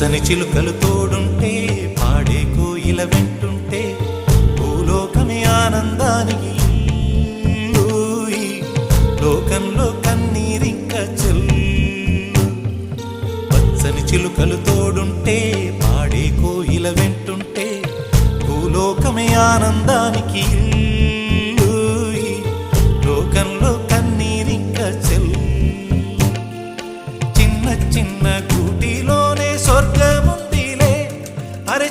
పచ్చని చిలుకలు తోడుంటే పాడే కోయిల వెంటుంటే భూలోకమే ఆనందానికి లోకంలో కన్నీరింక చెల్లు. పచ్చని చిలుకలు తోడుంటే పాడే కోయిల వెంటుంటే భూలోకమే ఆనందానికి లోకంలో కన్నీరింక చెల్లు. చిన్న చిన్న గూటిలోనే స్వర్గముందిలే అరే